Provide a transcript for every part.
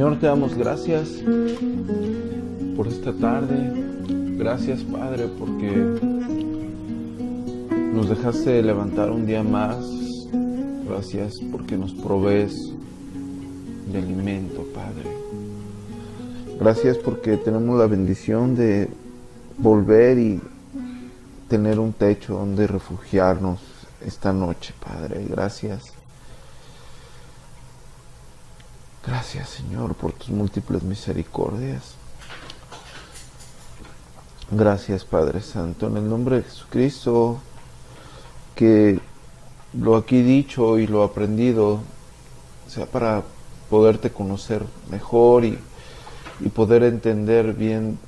Señor, te damos gracias por esta tarde. Gracias, Padre, porque nos dejaste levantar un día más. Gracias porque nos provees de alimento, Padre. Gracias porque tenemos la bendición de volver y tener un techo donde refugiarnos esta noche, Padre. Gracias. Gracias, Señor, por tus múltiples misericordias. Gracias, Padre Santo, en el nombre de Jesucristo, que lo aquí dicho y lo aprendido sea para poderte conocer mejor y poder entender bien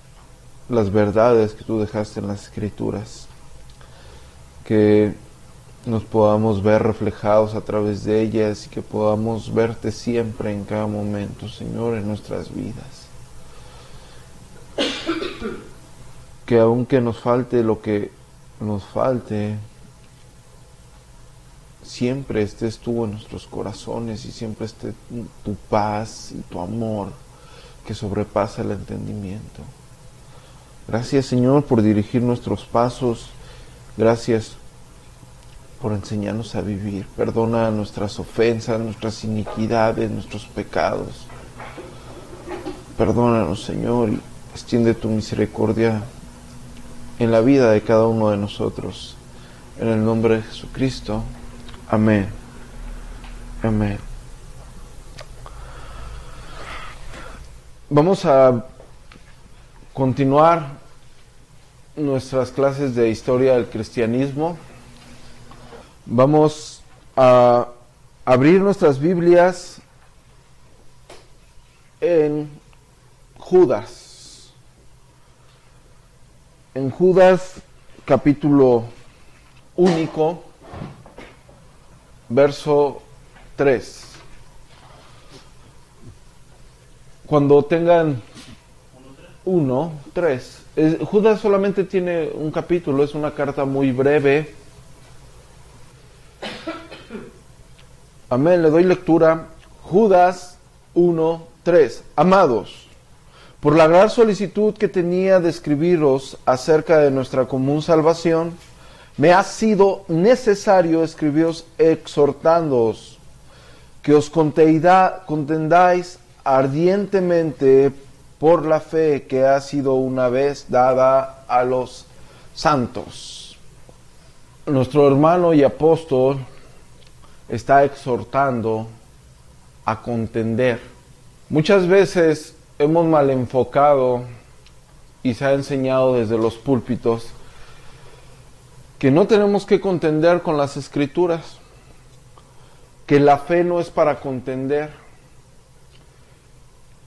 las verdades que tú dejaste en las Escrituras, que nos podamos ver reflejados a través de ellas y que podamos verte siempre en cada momento, Señor, en nuestras vidas. Que aunque nos falte lo que nos falte, siempre estés tú en nuestros corazones y siempre esté tu paz y tu amor que sobrepasa el entendimiento. Gracias, Señor, por dirigir nuestros pasos. Gracias por enseñarnos a vivir. Perdona nuestras ofensas, nuestras iniquidades, nuestros pecados. Perdónanos, Señor, y extiende tu misericordia en la vida de cada uno de nosotros. En el nombre de Jesucristo. Amén. Amén. Vamos a continuar nuestras clases de historia del cristianismo. Vamos a abrir nuestras Biblias en Judas. En Judas, capítulo único, verso 3. Cuando tengan 1, 3. Judas solamente tiene un capítulo, es una carta muy breve. Amén, le doy lectura. Judas 1, 3. Amados, por la gran solicitud que tenía de escribiros acerca de nuestra común salvación, me ha sido necesario escribiros exhortándoos que os contendáis ardientemente por la fe que ha sido una vez dada a los santos. Nuestro hermano y apóstol está exhortando a contender. Muchas veces hemos mal enfocado y se ha enseñado desde los púlpitos que no tenemos que contender con las Escrituras, que la fe no es para contender.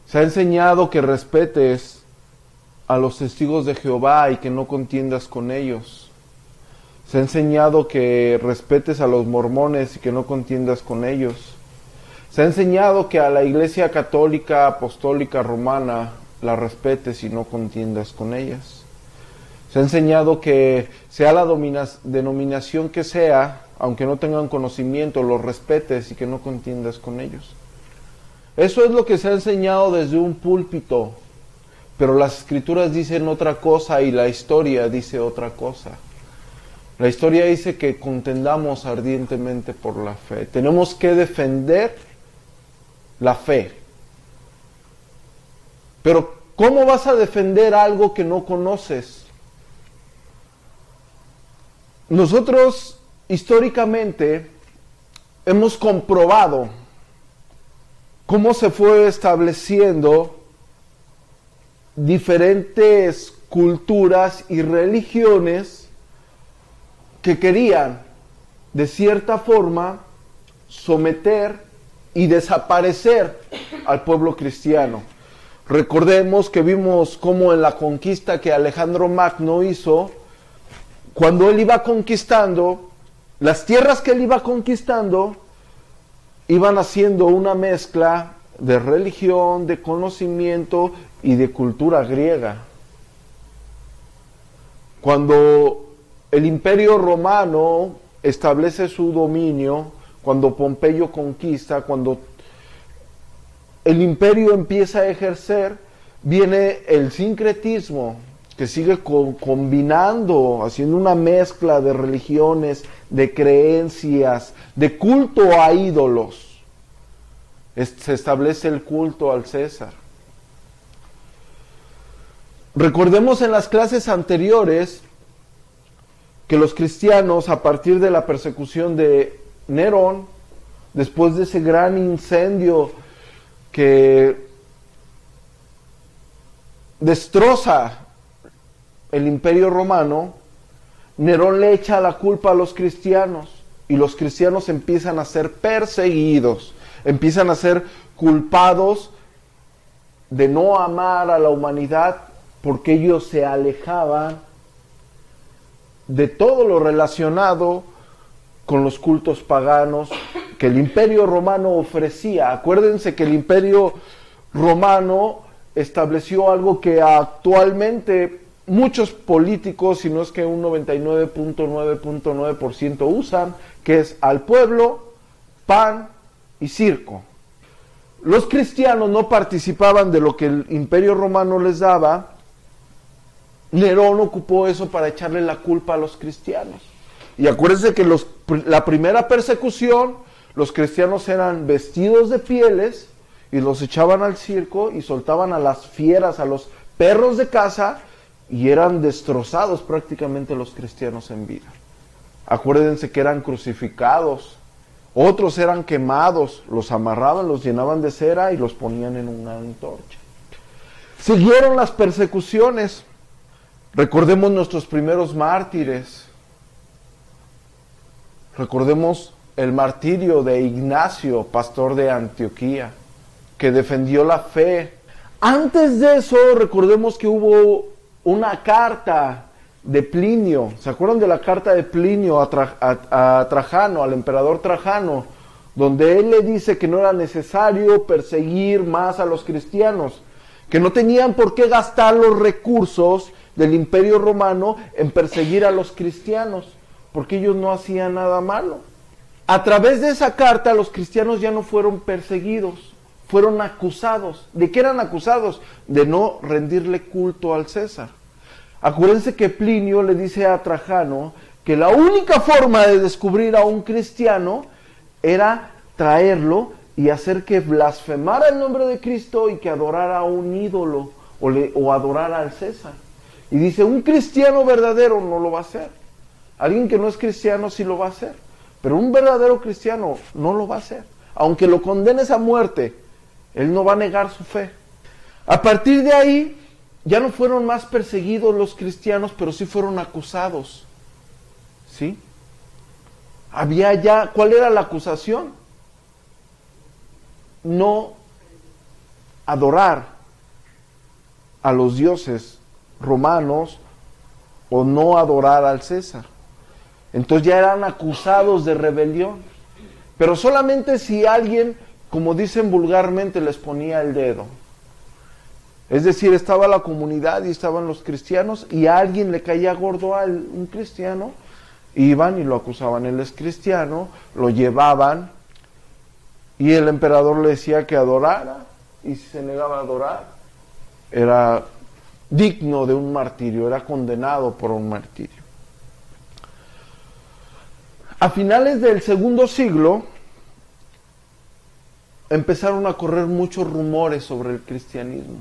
Se ha enseñado que respetes a los testigos de Jehová y que no contiendas con ellos. Se ha enseñado que respetes a los mormones y que no contiendas con ellos. Se ha enseñado que a la Iglesia Católica Apostólica Romana la respetes y no contiendas con ellas. Se ha enseñado que sea la denominación que sea, aunque no tengan conocimiento, los respetes y que no contiendas con ellos. Eso es lo que se ha enseñado desde un púlpito, pero las Escrituras dicen otra cosa y la historia dice otra cosa. La historia dice que contendamos ardientemente por la fe. Tenemos que defender la fe. Pero ¿cómo vas a defender algo que no conoces? Nosotros históricamente hemos comprobado cómo se fue estableciendo diferentes culturas y religiones que querían, de cierta forma, someter y desaparecer al pueblo cristiano. Recordemos que vimos cómo en la conquista que Alejandro Magno hizo, cuando él iba conquistando, las tierras que él iba conquistando, iban haciendo una mezcla de religión, de conocimiento y de cultura griega. Cuando el Imperio Romano establece su dominio, cuando Pompeyo conquista, cuando el imperio empieza a ejercer, viene el sincretismo, que sigue combinando, haciendo una mezcla de religiones, de creencias, de culto a ídolos. Se establece el culto al César. Recordemos en las clases anteriores que los cristianos, a partir de la persecución de Nerón, después de ese gran incendio que destroza el Imperio Romano, Nerón le echa la culpa a los cristianos y los cristianos empiezan a ser perseguidos, empiezan a ser culpados de no amar a la humanidad porque ellos se alejaban de todo lo relacionado con los cultos paganos que el Imperio Romano ofrecía. Acuérdense que el Imperio Romano estableció algo que actualmente muchos políticos, si no es que un 99.9% usan, que es al pueblo, pan y circo. Los cristianos no participaban de lo que el Imperio Romano les daba. Nerón ocupó eso para echarle la culpa a los cristianos. Y acuérdense que la primera persecución, los cristianos eran vestidos de pieles y los echaban al circo y soltaban a las fieras, a los perros de caza, y eran destrozados prácticamente los cristianos en vida. Acuérdense que eran crucificados, otros eran quemados, los amarraban, los llenaban de cera y los ponían en una antorcha. Siguieron las persecuciones. Recordemos nuestros primeros mártires. Recordemos el martirio de Ignacio, pastor de Antioquía, que defendió la fe. Antes de eso, recordemos que hubo una carta de Plinio. ¿Se acuerdan de la carta de Plinio a Trajano, al emperador Trajano? Donde él le dice que no era necesario perseguir más a los cristianos, que no tenían por qué gastar los recursos del Imperio Romano en perseguir a los cristianos, porque ellos no hacían nada malo. A través de esa carta los cristianos ya no fueron perseguidos, fueron acusados. ¿De qué eran acusados? De no rendirle culto al César. Acuérdense que Plinio le dice a Trajano que la única forma de descubrir a un cristiano era traerlo y hacer que blasfemara el nombre de Cristo y que adorara a un ídolo o adorara al César. Y dice, un cristiano verdadero no lo va a hacer. Alguien que no es cristiano sí lo va a hacer. Pero un verdadero cristiano no lo va a hacer. Aunque lo condenes a muerte, él no va a negar su fe. A partir de ahí, ya no fueron más perseguidos los cristianos, pero sí fueron acusados. ¿Sí? Había ya, ¿cuál era la acusación? No adorar a los dioses romanos o no adorar al César. Entonces ya eran acusados de rebelión. Pero solamente si alguien, como dicen vulgarmente, les ponía el dedo. Es decir, estaba la comunidad y estaban los cristianos y a alguien le caía gordo a un cristiano, iban y lo acusaban. Él es cristiano, lo llevaban y el emperador le decía que adorara, y si se negaba a adorar, era digno de un martirio, era condenado por un martirio. A finales del segundo siglo empezaron a correr muchos rumores sobre el cristianismo,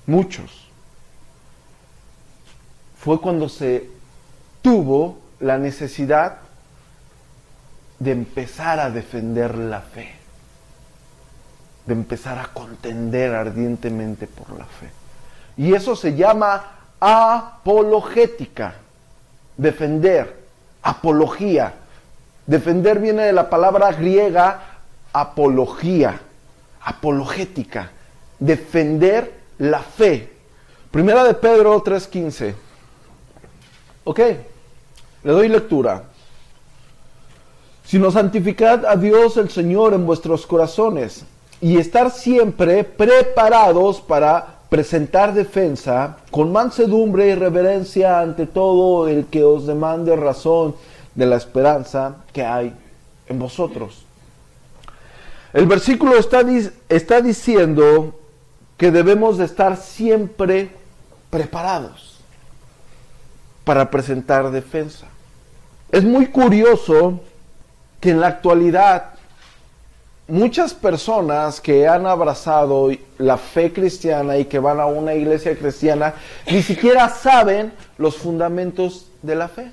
muchos. Fue cuando se tuvo la necesidad de empezar a defender la fe, de empezar a contender ardientemente por la fe. Y eso se llama apologética, defender, apología. Defender viene de la palabra griega apología, apologética, defender la fe. Primera de Pedro 3:15. Ok, le doy lectura. Sino santificad a Dios el Señor en vuestros corazones y estar siempre preparados para presentar defensa con mansedumbre y reverencia ante todo el que os demande razón de la esperanza que hay en vosotros. El versículo está diciendo que debemos de estar siempre preparados para presentar defensa. Es muy curioso que en la actualidad muchas personas que han abrazado la fe cristiana y que van a una iglesia cristiana ni siquiera saben los fundamentos de la fe.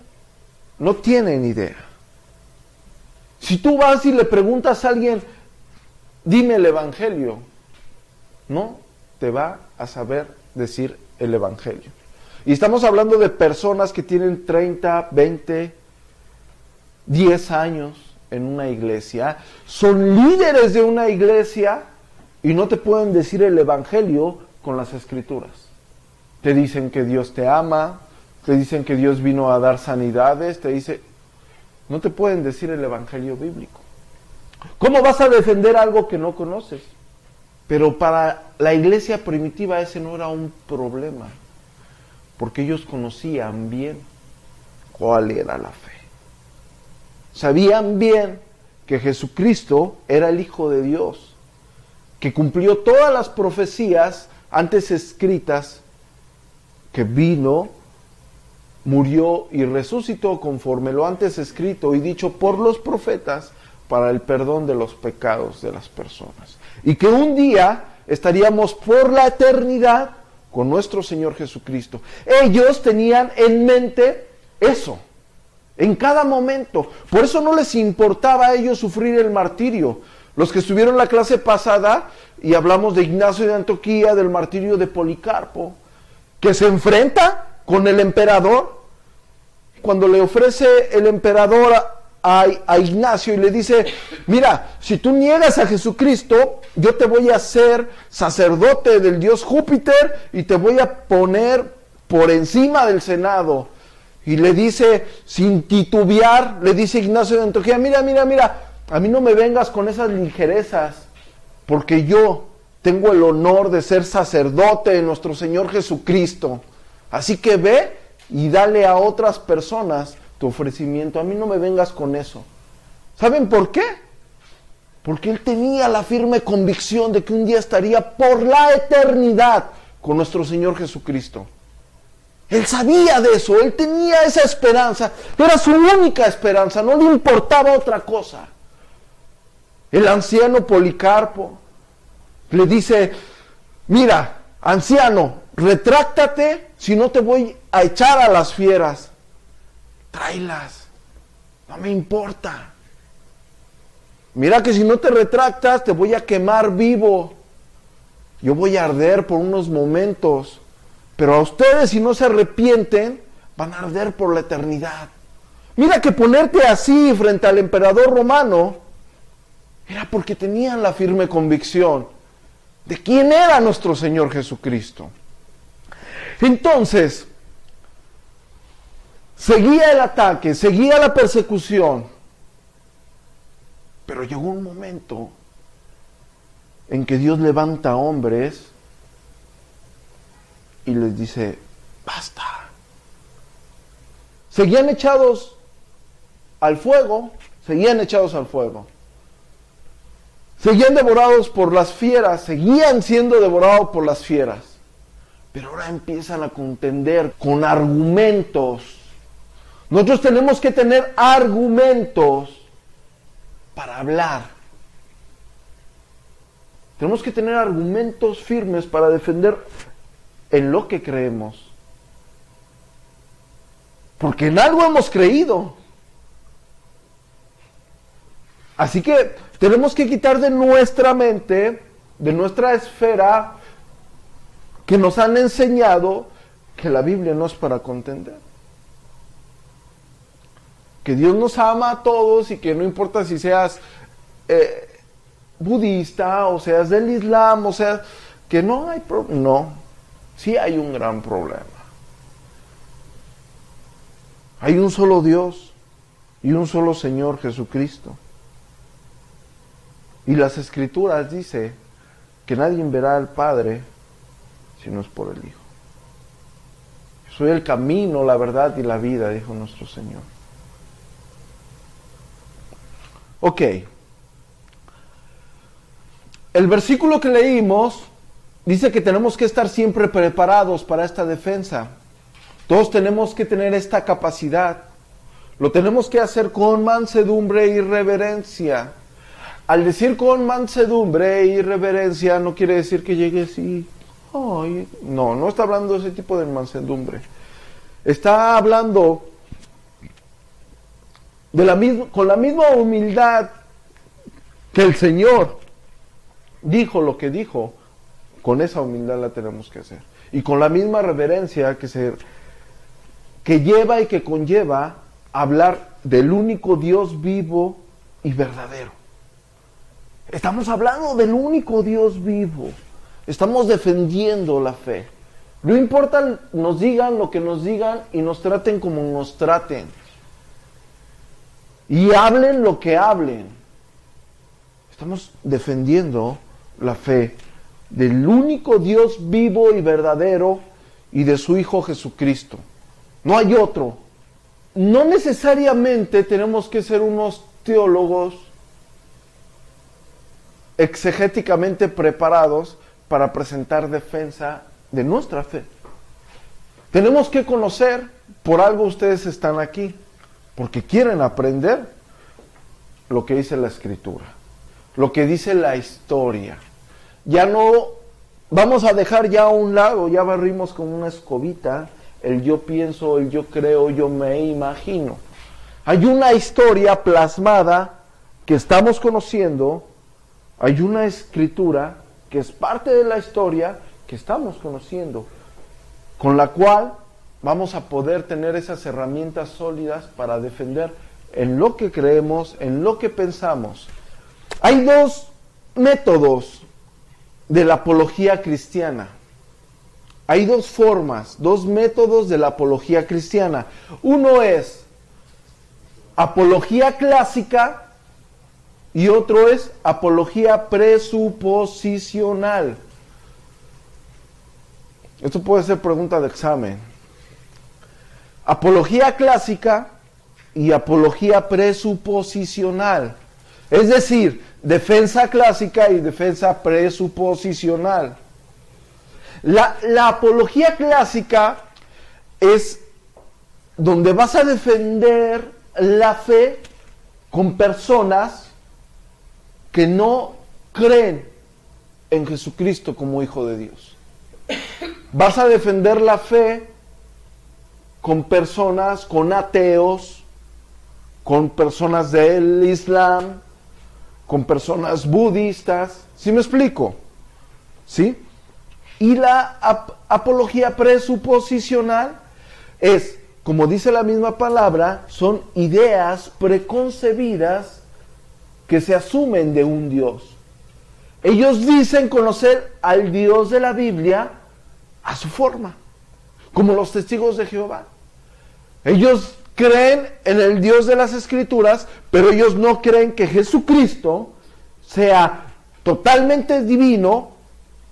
No tienen idea. Si tú vas y le preguntas a alguien, dime el evangelio, no te va a saber decir el evangelio. Y estamos hablando de personas que tienen 30, 20, 10 años en una iglesia, son líderes de una iglesia y no te pueden decir el evangelio con las escrituras. Te dicen que Dios te ama, te dicen que Dios vino a dar sanidades, no te pueden decir el evangelio bíblico. ¿Cómo vas a defender algo que no conoces? Pero para la iglesia primitiva ese no era un problema, porque ellos conocían bien cuál era la fe. Sabían bien que Jesucristo era el Hijo de Dios, que cumplió todas las profecías antes escritas, que vino, murió y resucitó conforme lo antes escrito y dicho por los profetas para el perdón de los pecados de las personas. Y que un día estaríamos por la eternidad con nuestro Señor Jesucristo. Ellos tenían en mente eso. En cada momento. Por eso no les importaba a ellos sufrir el martirio. Los que estuvieron en la clase pasada y hablamos de Ignacio de Antioquía, del martirio de Policarpo, que se enfrenta con el emperador. Cuando le ofrece el emperador a Ignacio y le dice, mira, si tú niegas a Jesucristo, yo te voy a hacer sacerdote del dios Júpiter y te voy a poner por encima del Senado. Y le dice, sin titubear, le dice Ignacio de Antioquía, mira, a mí no me vengas con esas ligerezas, porque yo tengo el honor de ser sacerdote de nuestro Señor Jesucristo. Así que ve y dale a otras personas tu ofrecimiento, a mí no me vengas con eso. ¿Saben por qué? Porque él tenía la firme convicción de que un día estaría por la eternidad con nuestro Señor Jesucristo. Él sabía de eso, él tenía esa esperanza, era su única esperanza, no le importaba otra cosa. El anciano Policarpo le dice, mira, anciano, retráctate, si no te voy a echar a las fieras. Tráelas, no me importa. Mira que si no te retractas, te voy a quemar vivo. Yo voy a arder por unos momentos. Pero a ustedes, si no se arrepienten, van a arder por la eternidad. Mira que ponerte así frente al emperador romano era porque tenían la firme convicción de quién era nuestro Señor Jesucristo. Entonces, seguía el ataque, seguía la persecución, pero llegó un momento en que Dios levanta hombres y les dice, basta. Seguían echados al fuego, seguían devorados por las fieras, seguían siendo devorados por las fieras, pero ahora empiezan a contender con argumentos. Nosotros tenemos que tener argumentos para hablar. Tenemos que tener argumentos firmes para defender en lo que creemos. Porque en algo hemos creído. Así que tenemos que quitar de nuestra mente, de nuestra esfera, que nos han enseñado que la Biblia no es para contender. Que Dios nos ama a todos y que no importa si seas budista o seas del Islam o seas... que no hay problema. No. Sí hay un gran problema. Hay un solo Dios y un solo Señor Jesucristo. Y las Escrituras dice que nadie verá al Padre si no es por el Hijo. Soy el camino, la verdad y la vida, dijo nuestro Señor. Ok. el versículo que leímos dice que tenemos que estar siempre preparados para esta defensa. Todos tenemos que tener esta capacidad. Lo tenemos que hacer con mansedumbre y reverencia. Al decir con mansedumbre y reverencia no quiere decir que llegues y... Ay, no está hablando de ese tipo de mansedumbre. Está hablando con la misma humildad que el Señor dijo lo que dijo. Con esa humildad la tenemos que hacer. Y con la misma reverencia que lleva y que conlleva hablar del único Dios vivo y verdadero. Estamos hablando del único Dios vivo. Estamos defendiendo la fe. No importa, nos digan lo que nos digan y nos traten como nos traten. Y hablen lo que hablen. Estamos defendiendo la fe del único Dios vivo y verdadero y de su Hijo Jesucristo. No hay otro. No necesariamente tenemos que ser unos teólogos exegéticamente preparados para presentar defensa de nuestra fe. Tenemos que conocer, por algo ustedes están aquí, porque quieren aprender lo que dice la Escritura, lo que dice la historia. Ya no, vamos a dejar ya a un lado, ya barrimos con una escobita, el yo pienso, el yo creo, yo me imagino. Hay una historia plasmada que estamos conociendo, hay una escritura que es parte de la historia que estamos conociendo, con la cual vamos a poder tener esas herramientas sólidas para defender en lo que creemos, en lo que pensamos. Hay dos métodos de la apología cristiana. Hay dos formas, dos métodos de la apología cristiana. Uno es apología clásica y otro es apología presuposicional. Esto puede ser pregunta de examen. Apología clásica y apología presuposicional. Es decir, defensa clásica y defensa presuposicional. La apología clásica es donde vas a defender la fe con personas que no creen en Jesucristo como Hijo de Dios. Vas a defender la fe con personas, con ateos, con personas del Islam, con personas budistas. ¿Sí me explico? ¿Sí? Y la apología presuposicional es, como dice la misma palabra, son ideas preconcebidas que se asumen de un Dios. Ellos dicen conocer al Dios de la Biblia a su forma, como los testigos de Jehová. Ellos creen en el Dios de las Escrituras, pero ellos no creen que Jesucristo sea totalmente divino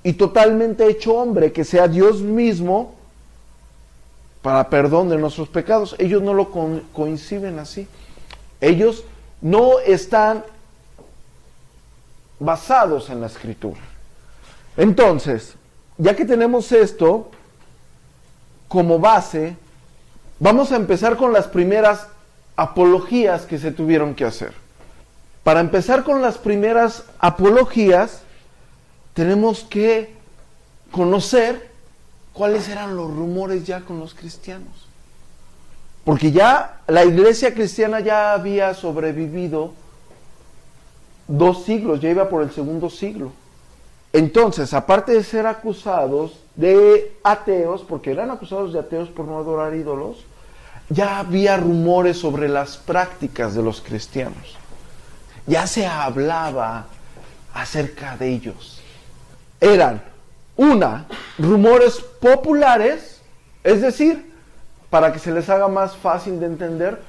y totalmente hecho hombre, que sea Dios mismo para perdón de nuestros pecados. Ellos no lo coinciden así. Ellos no están basados en la Escritura. Entonces, ya que tenemos esto como base, vamos a empezar con las primeras apologías que se tuvieron que hacer. Para empezar con las primeras apologías, tenemos que conocer cuáles eran los rumores ya con los cristianos. Porque ya la iglesia cristiana ya había sobrevivido 2 siglos, ya iba por el 2.º siglo. Entonces, aparte de ser acusados de ateos, porque eran acusados de ateos por no adorar ídolos, ya había rumores sobre las prácticas de los cristianos. Ya se hablaba acerca de ellos. Eran, rumores populares, es decir, para que se les haga más fácil de entender,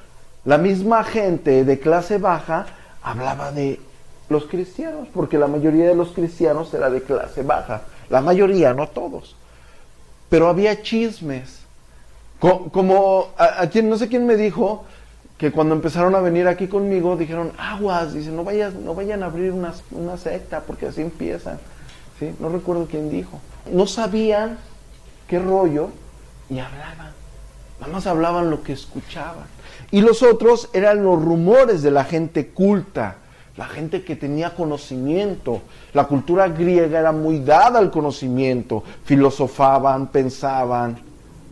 la misma gente de clase baja hablaba de los cristianos, porque la mayoría de los cristianos era de clase baja. La mayoría, no todos. Pero había chismes. Como no sé quién me dijo que cuando empezaron a venir aquí conmigo dijeron, aguas, dice, no vayan a abrir una secta, porque así empiezan, ¿sí? No recuerdo quién dijo. No sabían qué rollo y hablaban, nada más hablaban lo que escuchaban. Y los otros eran los rumores de la gente culta, la gente que tenía conocimiento. La cultura griega era muy dada al conocimiento, filosofaban, pensaban.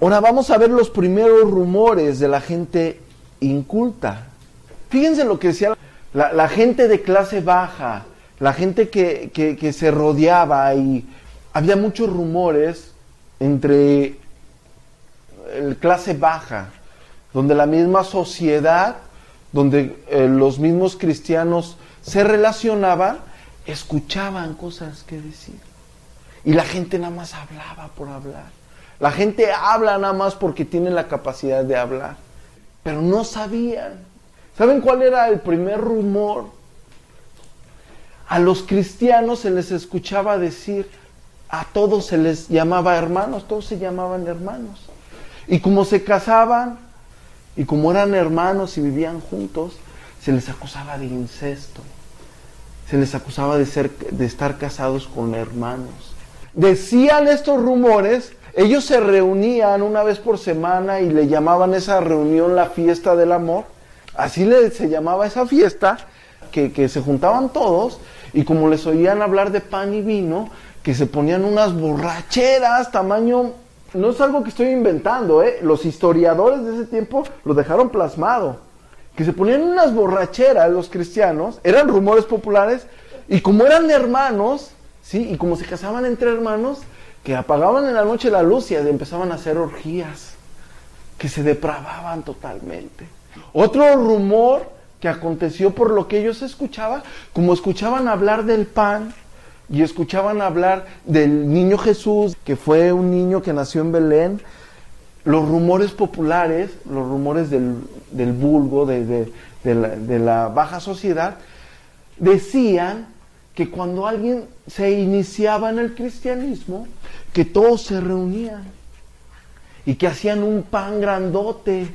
Ahora vamos a ver los primeros rumores de la gente inculta. Fíjense lo que decía la gente de clase baja, la gente que se rodeaba, y había muchos rumores entre clase baja, donde la misma sociedad, donde los mismos cristianos se relacionaban, escuchaban cosas que decir. Y la gente nada más hablaba por hablar. La gente habla nada más porque tiene la capacidad de hablar. Pero no sabían. ¿Saben cuál era el primer rumor? A los cristianos se les escuchaba decir, a todos se les llamaba hermanos, todos se llamaban hermanos. Y como se casaban, y como eran hermanos y vivían juntos, se les acusaba de incesto. Se les acusaba de estar casados con hermanos. Decían estos rumores, ellos se reunían una vez por semana y le llamaban esa reunión la fiesta del amor. Así se llamaba esa fiesta, que se juntaban todos, y como les oían hablar de pan y vino, que se ponían unas borracheras tamaño... No es algo que estoy inventando, los historiadores de ese tiempo lo dejaron plasmado, que se ponían unas borracheras los cristianos, eran rumores populares, y como eran hermanos, ¿sí? Y como se casaban entre hermanos, que apagaban en la noche la luz y empezaban a hacer orgías, que se depravaban totalmente. Otro rumor que aconteció por lo que ellos escuchaban, como escuchaban hablar del pan, y escuchaban hablar del niño Jesús, que fue un niño que nació en Belén, los rumores populares, los rumores del vulgo, de la baja sociedad, decían que cuando alguien se iniciaba en el cristianismo, que todos se reunían y que hacían un pan grandote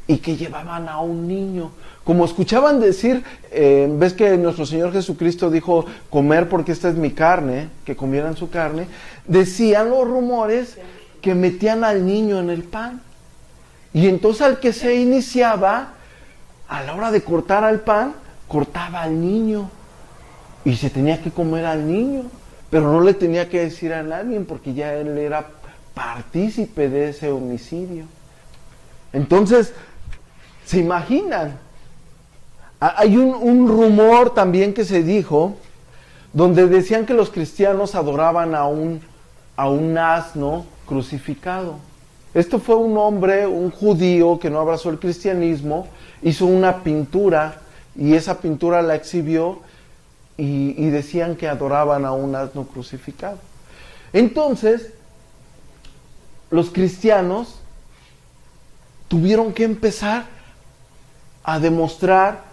y que llevaban a un niño. Como escuchaban decir, ves que nuestro Señor Jesucristo dijo, comer porque esta es mi carne, que comieran su carne, decían los rumores que metían al niño en el pan. Y entonces al que se iniciaba, a la hora de cortar al pan, cortaba al niño. Y se tenía que comer al niño, pero no le tenía que decir a nadie, porque ya él era partícipe de ese homicidio. Entonces, ¿se imaginan? Hay un rumor también que se dijo, donde decían que los cristianos adoraban a un asno crucificado. Esto fue un hombre, un judío que no abrazó el cristianismo, hizo una pintura y esa pintura la exhibió y decían que adoraban a un asno crucificado. Entonces, los cristianos tuvieron que empezar a demostrar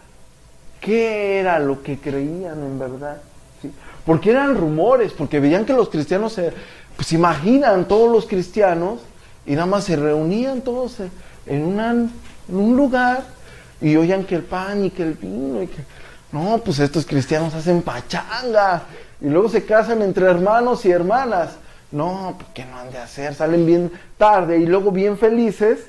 qué era lo que creían en verdad, ¿sí? Porque eran rumores, porque veían que los cristianos se imaginan todos los cristianos y nada más se reunían todos en un lugar y oían que el pan y que el vino y que no, pues estos cristianos hacen pachanga y luego se casan entre hermanos y hermanas. No, pues ¿qué no han de hacer? Salen bien tarde y luego bien felices.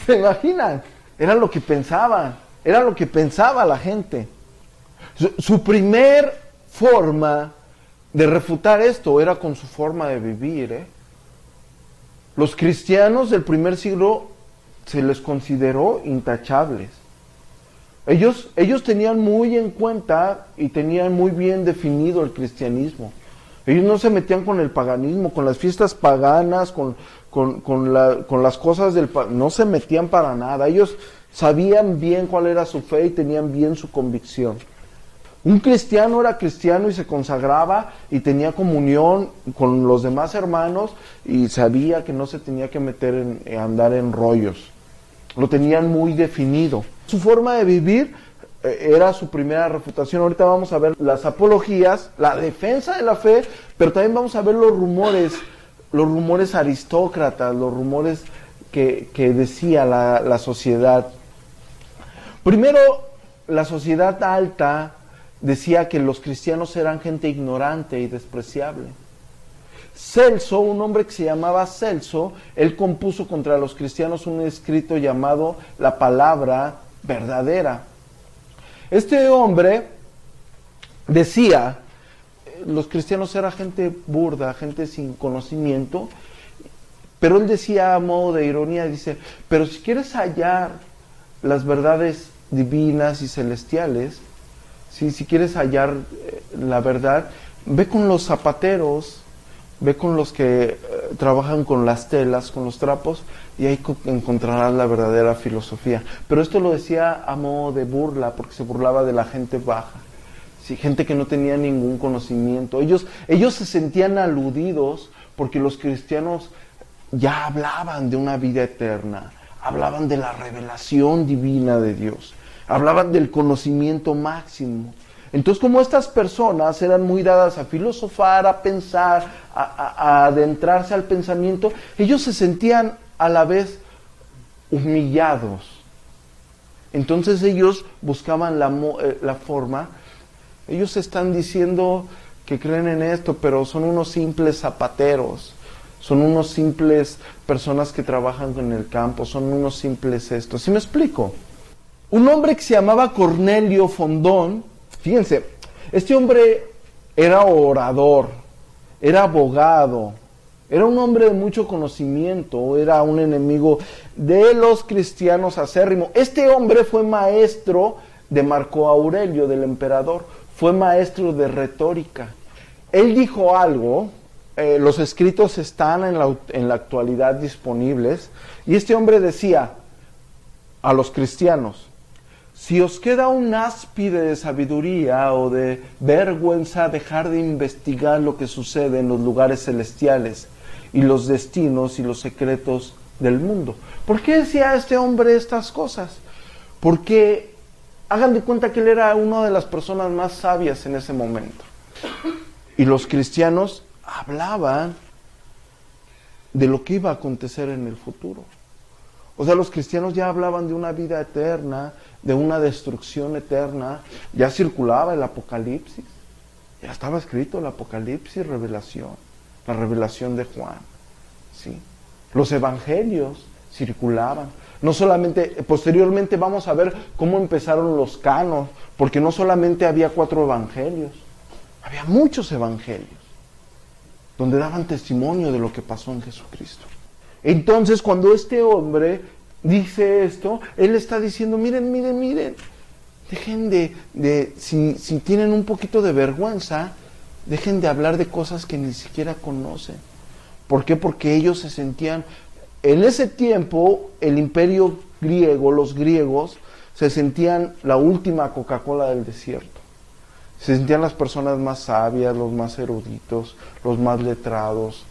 ¿Se imaginan? Era lo que pensaban, era lo que pensaba la gente. Su primer forma de refutar esto era con su forma de vivir, Los cristianos del primer siglo se les consideró intachables. Ellos tenían muy en cuenta y tenían muy bien definido el cristianismo. Ellos no se metían con el paganismo, con las fiestas paganas, con las cosas no se metían para nada. Ellos sabían bien cuál era su fe y tenían bien su convicción. Un cristiano era cristiano y se consagraba y tenía comunión con los demás hermanos y sabía que no se tenía que meter en andar en rollos. Lo tenían muy definido. Su forma de vivir era su primera refutación. Ahorita vamos a ver las apologías, la defensa de la fe, pero también vamos a ver los rumores aristócratas, los rumores que decía la sociedad Primero, la sociedad alta decía que los cristianos eran gente ignorante y despreciable. Celso, un hombre que se llamaba Celso, él compuso contra los cristianos un escrito llamado La Palabra Verdadera. Este hombre decía, los cristianos eran gente burda, gente sin conocimiento, pero él decía a modo de ironía, dice, pero si quieres hallar las verdades divinas y celestiales, si quieres hallar la verdad, ve con los zapateros, ve con los que trabajan con las telas, con los trapos, y ahí encontrarás la verdadera filosofía. Pero esto lo decía a modo de burla, porque se burlaba de la gente baja, ¿sí? Gente que no tenía ningún conocimiento. Ellos se sentían aludidos porque los cristianos ya hablaban de una vida eterna, hablaban de la revelación divina de Dios, hablaban del conocimiento máximo. Entonces, como estas personas eran muy dadas a filosofar, a pensar, a adentrarse al pensamiento, ellos se sentían a la vez humillados. Entonces ellos buscaban la forma. Ellos están diciendo que creen en esto, pero son unos simples zapateros, son unos simples personas que trabajan en el campo, son unos simples estos. ¿Sí me explico? Un hombre que se llamaba Cornelio Fondón, fíjense, este hombre era orador, era abogado, era un hombre de mucho conocimiento, era un enemigo de los cristianos acérrimo. Este hombre fue maestro de Marco Aurelio, del emperador, fue maestro de retórica. Él dijo algo, los escritos están en la actualidad disponibles, y este hombre decía a los cristianos, si os queda un áspide de sabiduría o de vergüenza dejar de investigar lo que sucede en los lugares celestiales y los destinos y los secretos del mundo. ¿Por qué decía este hombre estas cosas? Porque hagan de cuenta que él era una de las personas más sabias en ese momento. Y los cristianos hablaban de lo que iba a acontecer en el futuro. O sea, los cristianos ya hablaban de una vida eterna, de una destrucción eterna. Ya circulaba el Apocalipsis. Ya estaba escrito el Apocalipsis, la revelación de Juan. ¿Sí? Los evangelios circulaban. No solamente, posteriormente vamos a ver cómo empezaron los canos, porque no solamente había 4 evangelios, había muchos evangelios, donde daban testimonio de lo que pasó en Jesucristo. Entonces, cuando este hombre dice esto, él está diciendo, miren, dejen si tienen un poquito de vergüenza, dejen de hablar de cosas que ni siquiera conocen. ¿Por qué? Porque ellos se sentían, en ese tiempo, el imperio griego, los griegos, se sentían la última Coca-Cola del desierto. Se sentían las personas más sabias, los más eruditos, los más letrados.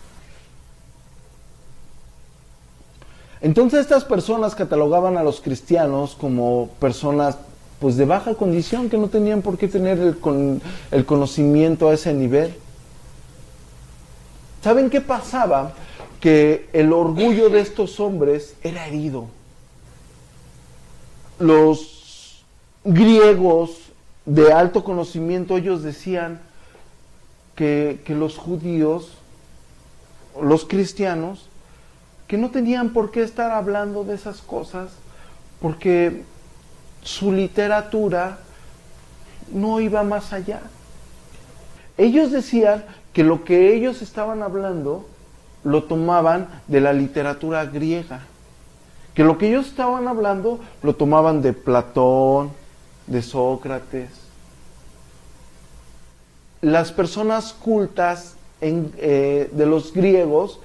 Entonces estas personas catalogaban a los cristianos como personas pues de baja condición, que no tenían por qué tener el conocimiento a ese nivel. ¿Saben qué pasaba? Que el orgullo de estos hombres era herido. Los griegos de alto conocimiento, ellos decían que los judíos, los cristianos, que no tenían por qué estar hablando de esas cosas, porque su literatura no iba más allá. Ellos decían que lo que ellos estaban hablando lo tomaban de la literatura griega, que lo que ellos estaban hablando lo tomaban de Platón, de Sócrates. Las personas cultas de los griegos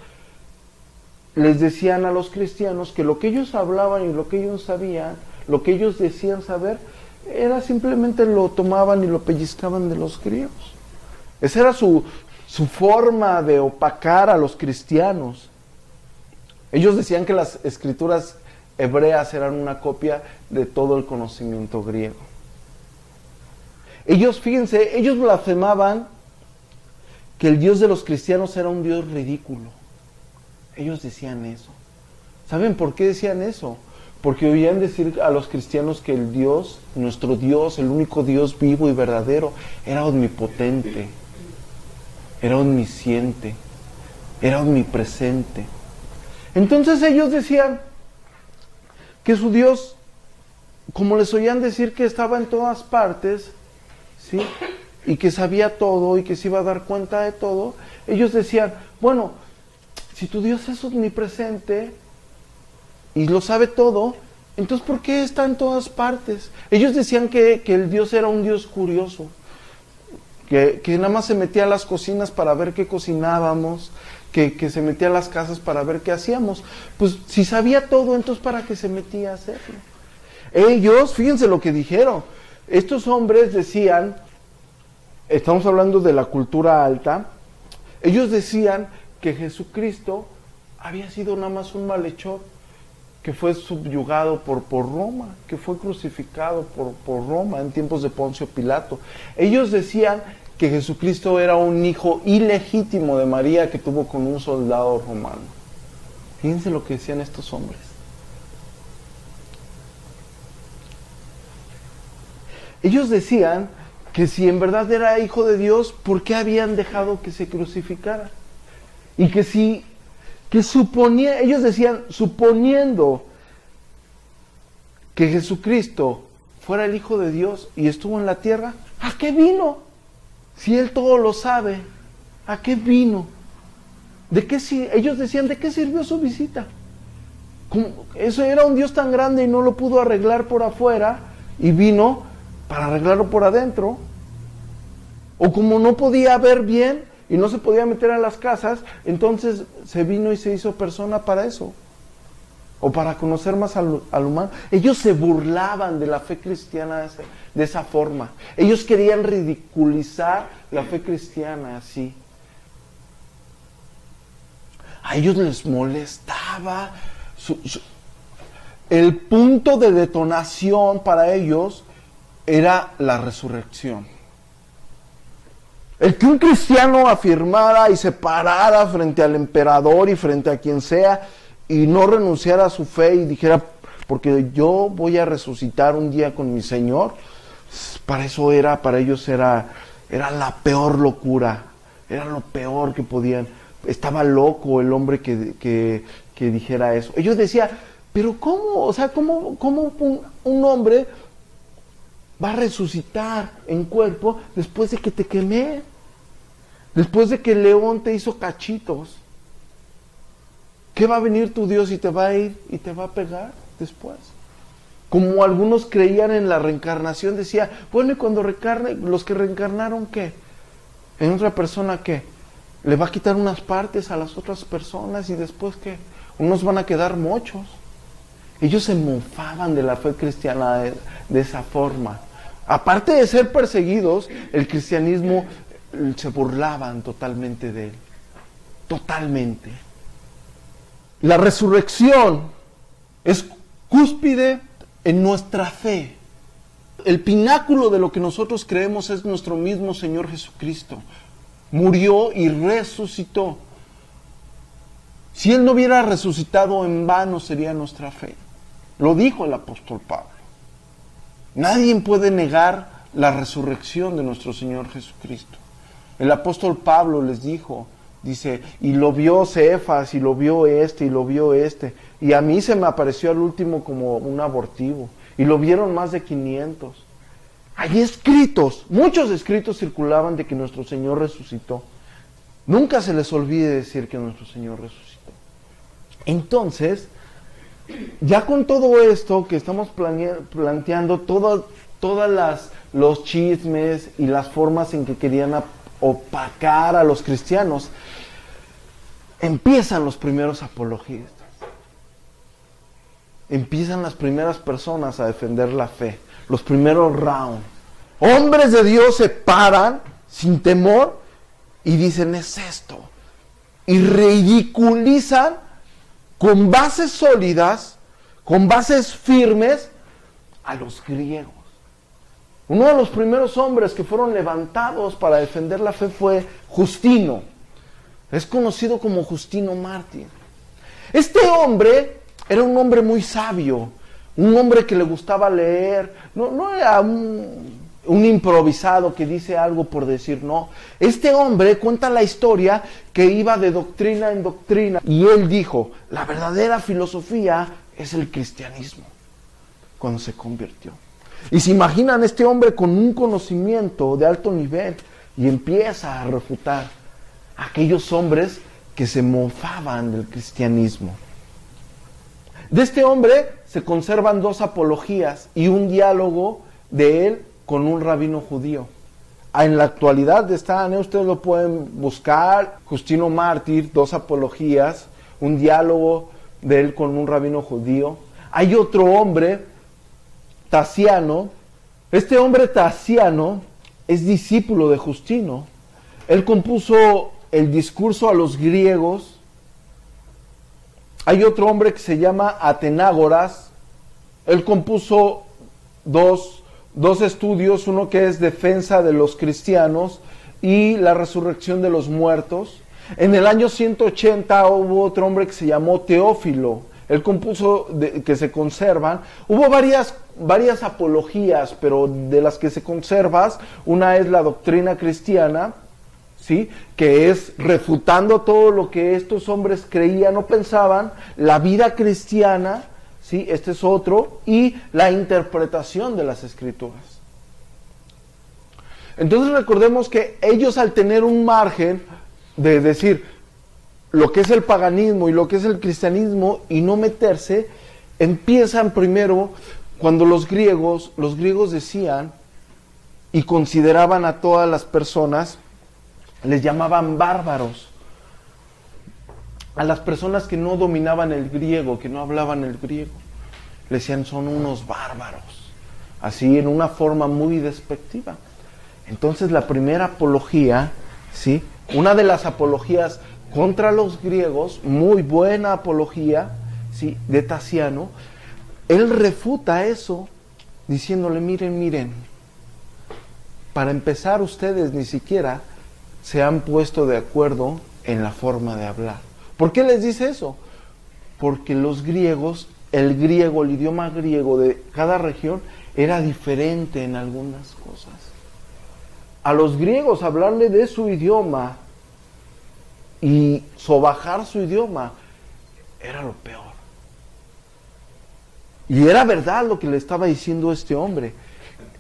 les decían a los cristianos que lo que ellos hablaban y lo que ellos sabían, lo que ellos decían saber, era simplemente lo tomaban y lo pellizcaban de los griegos. Esa era su forma de opacar a los cristianos. Ellos decían que las escrituras hebreas eran una copia de todo el conocimiento griego. Ellos, fíjense, ellos blasfemaban que el Dios de los cristianos era un Dios ridículo. Ellos decían eso. ¿Saben por qué decían eso? porque oían decir a los cristianos que el Dios, nuestro Dios, el único Dios vivo y verdadero, era omnipotente, era omnisciente, era omnipresente. Entonces ellos decían que su Dios, como les oían decir que estaba en todas partes, ¿sí?, y que sabía todo y que se iba a dar cuenta de todo, ellos decían, bueno, si tu Dios es omnipresente y lo sabe todo, entonces ¿por qué está en todas partes? Ellos decían que el Dios era un Dios curioso, que nada más se metía a las cocinas para ver qué cocinábamos, que se metía a las casas para ver qué hacíamos. Pues si sabía todo, entonces ¿para qué se metía a hacerlo? Ellos, fíjense lo que dijeron, estos hombres decían, estamos hablando de la cultura alta, ellos decían que Jesucristo había sido nada más un malhechor, que fue subyugado por Roma, que fue crucificado por Roma en tiempos de Poncio Pilato. Ellos decían que Jesucristo era un hijo ilegítimo de María que tuvo con un soldado romano. Fíjense lo que decían estos hombres. Ellos decían que si en verdad era hijo de Dios, ¿por qué habían dejado que se crucificara? Y que si, ellos decían, suponiendo que Jesucristo fuera el Hijo de Dios y estuvo en la tierra, ¿a qué vino? Si Él todo lo sabe, ¿a qué vino? Ellos decían, ¿de qué sirvió su visita? Eso era un Dios tan grande y no lo pudo arreglar por afuera, y vino para arreglarlo por adentro. O como no podía ver bien y no se podía meter a las casas, entonces se vino y se hizo persona para eso, o para conocer más al humano. Ellos se burlaban de la fe cristiana de esa forma. Ellos querían ridiculizar la fe cristiana así. A ellos les molestaba. El punto de detonación para ellos era la resurrección. El que un cristiano afirmara y se parara frente al emperador y frente a quien sea y no renunciara a su fe y dijera, porque yo voy a resucitar un día con mi Señor, para ellos era la peor locura, era lo peor que podían. Estaba loco el hombre que dijera eso. Ellos decían, pero ¿cómo? O sea, ¿cómo un hombre va a resucitar en cuerpo después de que te quemé? Después de que el león te hizo cachitos. ¿Qué va a venir tu Dios y te va a ir y te va a pegar después? Como algunos creían en la reencarnación, decía, bueno, y cuando reencarne, los que reencarnaron, ¿qué? ¿En otra persona qué? ¿Le va a quitar unas partes a las otras personas y después qué? Unos van a quedar mochos. Ellos se mofaban de la fe cristiana de esa forma. Aparte de ser perseguidos, el cristianismo se burlaban totalmente de él. Totalmente. La resurrección es cúspide en nuestra fe. El pináculo de lo que nosotros creemos es nuestro mismo Señor Jesucristo. Murió y resucitó. Si Él no hubiera resucitado, en vano sería nuestra fe. Lo dijo el apóstol Pablo. Nadie puede negar la resurrección de nuestro Señor Jesucristo. El apóstol Pablo les dice, y lo vio Cefas, y lo vio y lo vio y a mí se me apareció al último como un abortivo, y lo vieron más de 500. Hay escritos, muchos escritos circulaban de que nuestro Señor resucitó. Nunca se les olvide decir que nuestro Señor resucitó. Entonces, ya con todo esto que estamos planteando, todas los chismes y las formas en que querían opacar a los cristianos, empiezan los primeros apologistas. Empiezan las primeras personas a defender la fe, los primeros rounds. Hombres de Dios se paran sin temor y dicen, es esto. Y ridiculizan con bases sólidas, con bases firmes, a los griegos. Uno de los primeros hombres que fueron levantados para defender la fe fue Justino. Es conocido como Justino Mártir. Este hombre era un hombre muy sabio, un hombre que le gustaba leer, no era un improvisado que dice algo por decir, no. Este hombre cuenta la historia que iba de doctrina en doctrina, y él dijo, la verdadera filosofía es el cristianismo, cuando se convirtió. Y se imaginan este hombre con un conocimiento de alto nivel, y empieza a refutar a aquellos hombres que se mofaban del cristianismo. De este hombre se conservan 2 apologías y un diálogo de él con un rabino judío. En la actualidad están, ustedes lo pueden buscar, Justino Mártir, 2 apologías, un diálogo de él con un rabino judío. Hay otro hombre, Tasiano. Este hombre Tasiano es discípulo de Justino. Él compuso el discurso a los griegos. Hay otro hombre que se llama Atenágoras. Él compuso dos estudios, uno que es defensa de los cristianos y la resurrección de los muertos. En el año 180 hubo otro hombre que se llamó Teófilo. Él compuso, que se conservan. Hubo varias apologías, pero de las que se conservan, una es la doctrina cristiana, ¿sí?, que es refutando todo lo que estos hombres creían o pensaban, la vida cristiana, ¿sí?, este es otro, y la interpretación de las escrituras. Entonces recordemos que ellos, al tener un margen de decir lo que es el paganismo y lo que es el cristianismo y no meterse, empiezan primero cuando los griegos decían y consideraban a todas las personas, les llamaban bárbaros. A las personas que no dominaban el griego, que no hablaban el griego, le decían son unos bárbaros, así en una forma muy despectiva. Entonces la primera apología, ¿sí?, una de las apologías contra los griegos, muy buena apología, ¿sí?, de Tasiano, él refuta eso diciéndole, miren, para empezar ustedes ni siquiera se han puesto de acuerdo en la forma de hablar. ¿Por qué les dice eso? Porque los griegos, el idioma griego de cada región era diferente en algunas cosas. A los griegos hablarle de su idioma y sobajar su idioma era lo peor. Y era verdad lo que le estaba diciendo este hombre.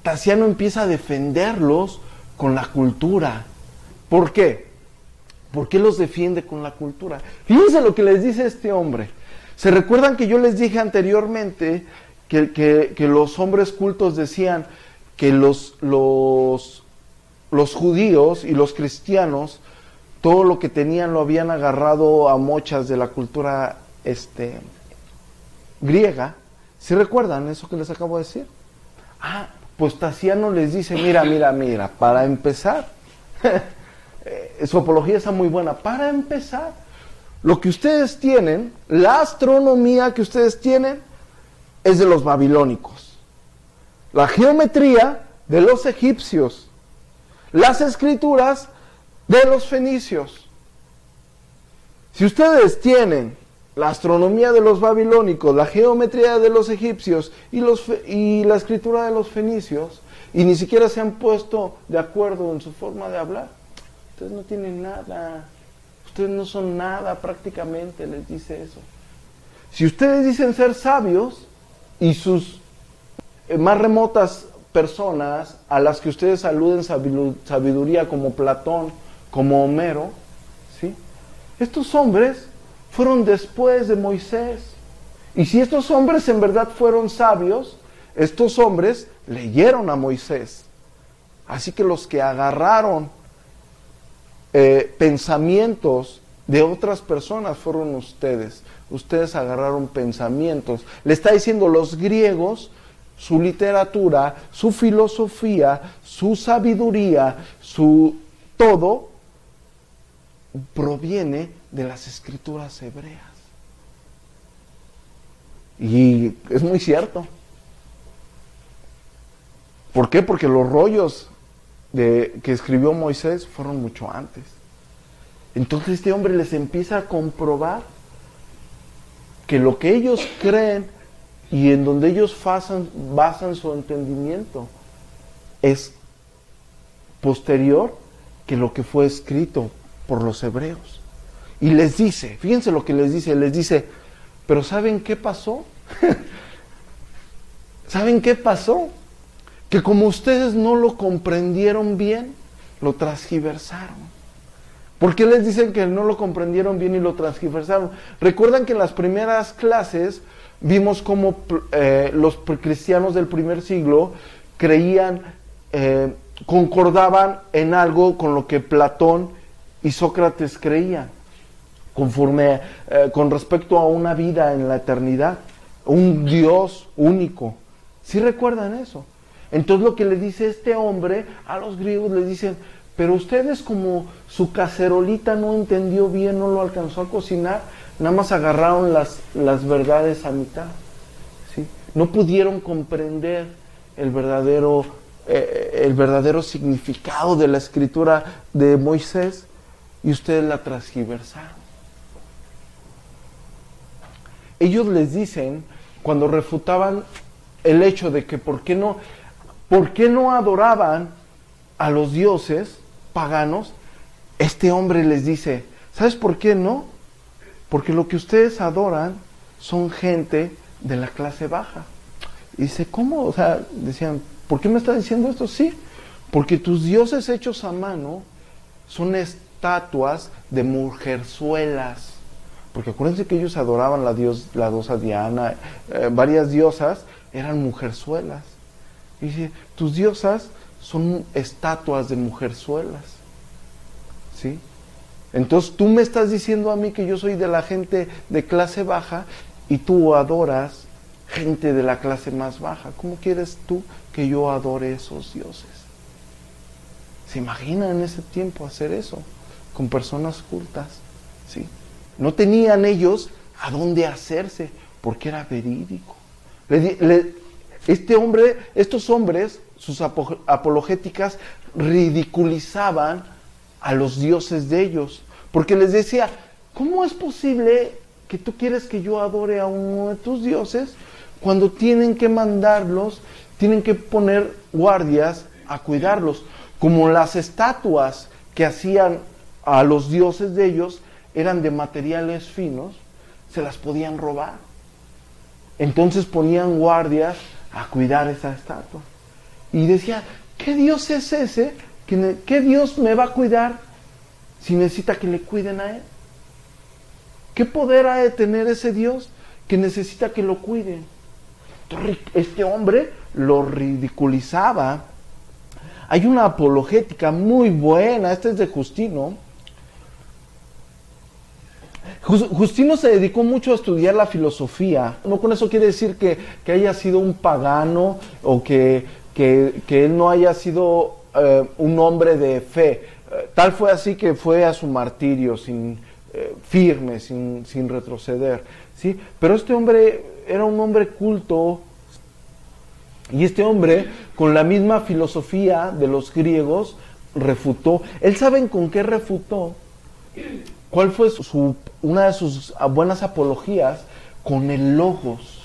Tasiano empieza a defenderlos con la cultura. ¿Por qué? ¿Por qué los defiende con la cultura? Fíjense lo que les dice este hombre. ¿Se recuerdan que yo les dije anteriormente que los hombres cultos decían que los judíos y los cristianos todo lo que tenían lo habían agarrado a mochas de la cultura griega? ¿Sí recuerdan eso que les acabo de decir? Pues Tasiano les dice, mira, para empezar, su apología está muy buena, para empezar, lo que ustedes tienen, la astronomía que ustedes tienen, es de los babilónicos, la geometría de los egipcios, las escrituras de los fenicios. Si ustedes tienen la astronomía de los babilónicos, la geometría de los egipcios y la escritura de los fenicios, y ni siquiera se han puesto de acuerdo en su forma de hablar, ustedes no tienen nada, ustedes no son nada prácticamente, les dice eso. Si ustedes dicen ser sabios y sus más remotas personas a las que ustedes aluden sabiduría como Platón, como Homero, ¿sí?, estos hombres fueron después de Moisés. Y si estos hombres en verdad fueron sabios, estos hombres leyeron a Moisés. Así que los que agarraron pensamientos de otras personas fueron ustedes. Ustedes agarraron pensamientos. Le está diciendo los griegos, su literatura, su filosofía, su sabiduría, su todo proviene de las escrituras hebreas. Y es muy cierto. ¿Por qué? Porque los rollos que escribió Moisés fueron mucho antes. Entonces este hombre les empieza a comprobar que lo que ellos creen y en donde ellos basan su entendimiento es posterior que lo que fue escrito por los hebreos. Y les dice, fíjense lo que les dice, pero ¿saben qué pasó? ¿Saben qué pasó? Que como ustedes no lo comprendieron bien, lo transgiversaron. ¿Por qué les dicen que no lo comprendieron bien y lo transgiversaron? Recuerdan que en las primeras clases vimos cómo los cristianos del primer siglo creían, concordaban en algo con lo que Platón y Sócrates creían, conforme con respecto a una vida en la eternidad, un Dios único. ¿Sí recuerdan eso? Entonces lo que le dice este hombre a los griegos, le dicen, pero ustedes como su cacerolita no entendió bien, no lo alcanzó a cocinar, nada más agarraron las verdades a mitad, ¿sí? No pudieron comprender el verdadero significado de la escritura de Moisés y ustedes la transgiversaron. Ellos les dicen, cuando refutaban el hecho de que ¿por qué no adoraban a los dioses paganos? Este hombre les dice, ¿sabes por qué no? Porque lo que ustedes adoran son gente de la clase baja. Y dice, ¿cómo? O sea, decían, ¿por qué me está diciendo esto? Sí, porque tus dioses hechos a mano son estatuas de mujerzuelas. Porque acuérdense que ellos adoraban la diosa Diana, varias diosas eran mujerzuelas. Y dice, tus diosas son estatuas de mujerzuelas, ¿sí? Entonces tú me estás diciendo a mí que yo soy de la gente de clase baja y tú adoras gente de la clase más baja. ¿Cómo quieres tú que yo adore esos dioses? ¿Se imaginan en ese tiempo hacer eso con personas cultas? ¿Sí? No tenían ellos a dónde hacerse porque era verídico. Estos hombres, sus apologéticas, ridiculizaban a los dioses de ellos, porque les decía, ¿cómo es posible que tú quieres que yo adore a uno de tus dioses cuando tienen que mandarlos, tienen que poner guardias a cuidarlos? Como las estatuas que hacían a los dioses de ellos eran de materiales finos, se las podían robar. Entonces ponían guardias a cuidar esa estatua. Y decía, ¿qué Dios es ese? ¿Qué Dios me va a cuidar si necesita que le cuiden a él? ¿Qué poder ha de tener ese Dios que necesita que lo cuiden? Entonces, este hombre lo ridiculizaba. Hay una apologética muy buena, esta es de Justino. Justino se dedicó mucho a estudiar la filosofía. No con eso quiere decir que haya sido un pagano o que él no haya sido un hombre de fe. Tal fue así que fue a su martirio firme, sin retroceder, ¿sí? Pero este hombre era un hombre culto, y este hombre, con la misma filosofía de los griegos, refutó. ¿Él saben con qué refutó? ¿Cuál fue una de sus buenas apologías? Con el logos.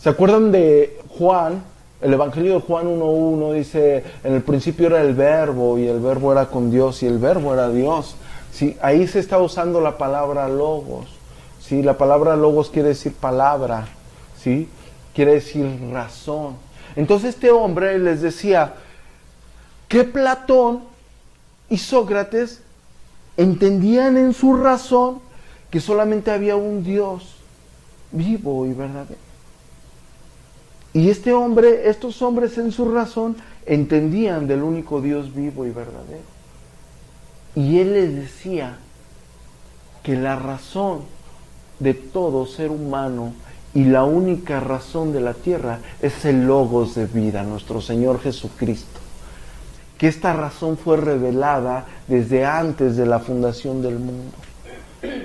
¿Se acuerdan de Juan? El Evangelio de Juan 1.1 dice, en el principio era el verbo, y el verbo era con Dios, y el verbo era Dios. ¿Sí? Ahí se está usando la palabra logos. ¿Sí? La palabra logos quiere decir palabra, ¿sí? Quiere decir razón. Entonces este hombre les decía que Platón y Sócrates entendían en su razón que solamente había un Dios vivo y verdadero. Y estos hombres en su razón entendían del único Dios vivo y verdadero. Y él les decía que la razón de todo ser humano y la única razón de la tierra es el logos de vida, nuestro Señor Jesucristo. Que esta razón fue revelada desde antes de la fundación del mundo.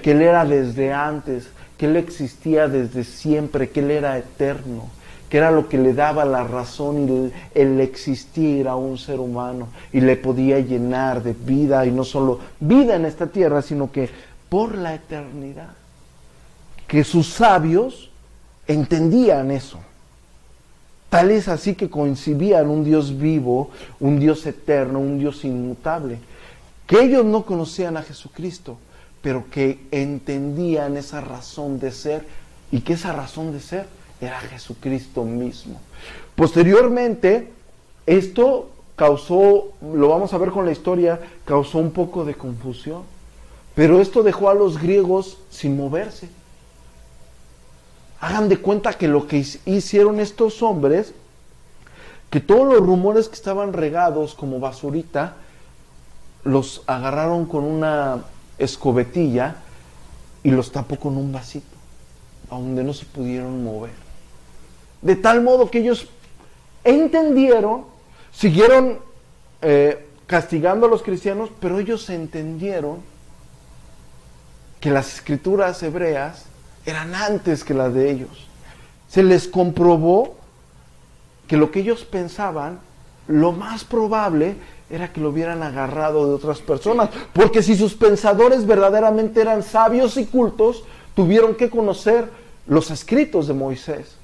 Que Él era desde antes, que Él existía desde siempre, que Él era eterno, que era lo que le daba la razón y el existir a un ser humano, y le podía llenar de vida, y no solo vida en esta tierra, sino que por la eternidad. Que sus sabios entendían eso. Tal es así que concibían un Dios vivo, un Dios eterno, un Dios inmutable. Que ellos no conocían a Jesucristo, pero que entendían esa razón de ser, y que esa razón de ser era Jesucristo mismo. Posteriormente, esto causó, lo vamos a ver con la historia, causó un poco de confusión. Pero esto dejó a los griegos sin moverse. Hagan de cuenta que lo que hicieron estos hombres, que todos los rumores que estaban regados como basurita, los agarraron con una escobetilla y los tapó con un vasito, a donde no se pudieron mover. De tal modo que ellos entendieron, siguieron castigando a los cristianos, pero ellos entendieron que las escrituras hebreas eran antes que las de ellos. Se les comprobó que lo que ellos pensaban, lo más probable era que lo hubieran agarrado de otras personas, porque si sus pensadores verdaderamente eran sabios y cultos, tuvieron que conocer los escritos de Moisés,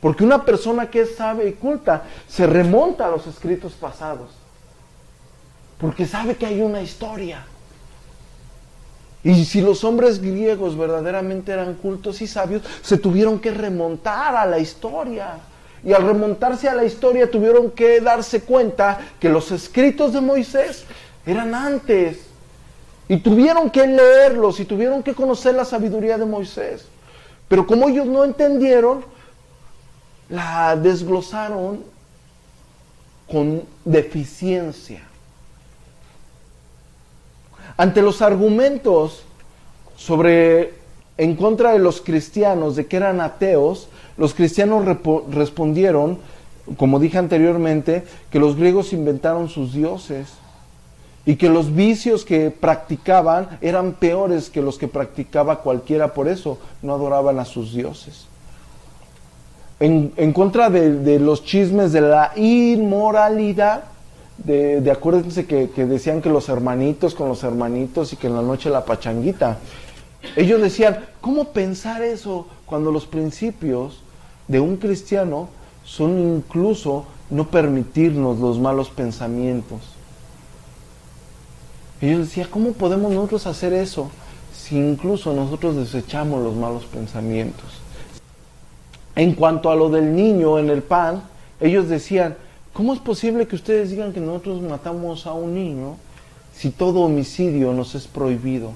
porque una persona que es sabia y culta se remonta a los escritos pasados, porque sabe que hay una historia. Y si los hombres griegos verdaderamente eran cultos y sabios, se tuvieron que remontar a la historia. Y al remontarse a la historia tuvieron que darse cuenta que los escritos de Moisés eran antes. Y tuvieron que leerlos y tuvieron que conocer la sabiduría de Moisés. Pero como ellos no entendieron, la desglosaron con deficiencia. Ante los argumentos en contra de los cristianos de que eran ateos, los cristianos respondieron, como dije anteriormente, que los griegos inventaron sus dioses y que los vicios que practicaban eran peores que los que practicaba cualquiera, por eso no adoraban a sus dioses. En contra de los chismes de la inmoralidad, acuérdense que decían que los hermanitos con los hermanitos y que en la noche la pachanguita. Ellos decían, ¿cómo pensar eso cuando los principios de un cristiano son incluso no permitirnos los malos pensamientos? Ellos decían, ¿cómo podemos nosotros hacer eso si incluso nosotros desechamos los malos pensamientos? En cuanto a lo del niño en el pan, ellos decían, ¿cómo es posible que ustedes digan que nosotros matamos a un niño si todo homicidio nos es prohibido?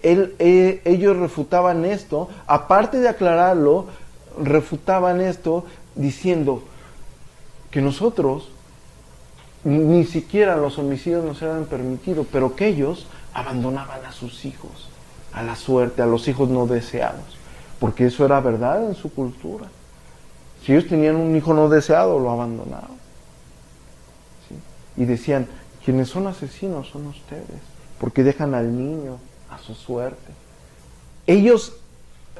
Ellos refutaban esto, aparte de aclararlo, refutaban esto diciendo que nosotros ni siquiera los homicidios nos eran permitidos, pero que ellos abandonaban a sus hijos a la suerte, a los hijos no deseados, porque eso era verdad en su cultura. Si ellos tenían un hijo no deseado, lo abandonaban. ¿Sí? Y decían, quienes son asesinos son ustedes, porque dejan al niño a su suerte. Ellos,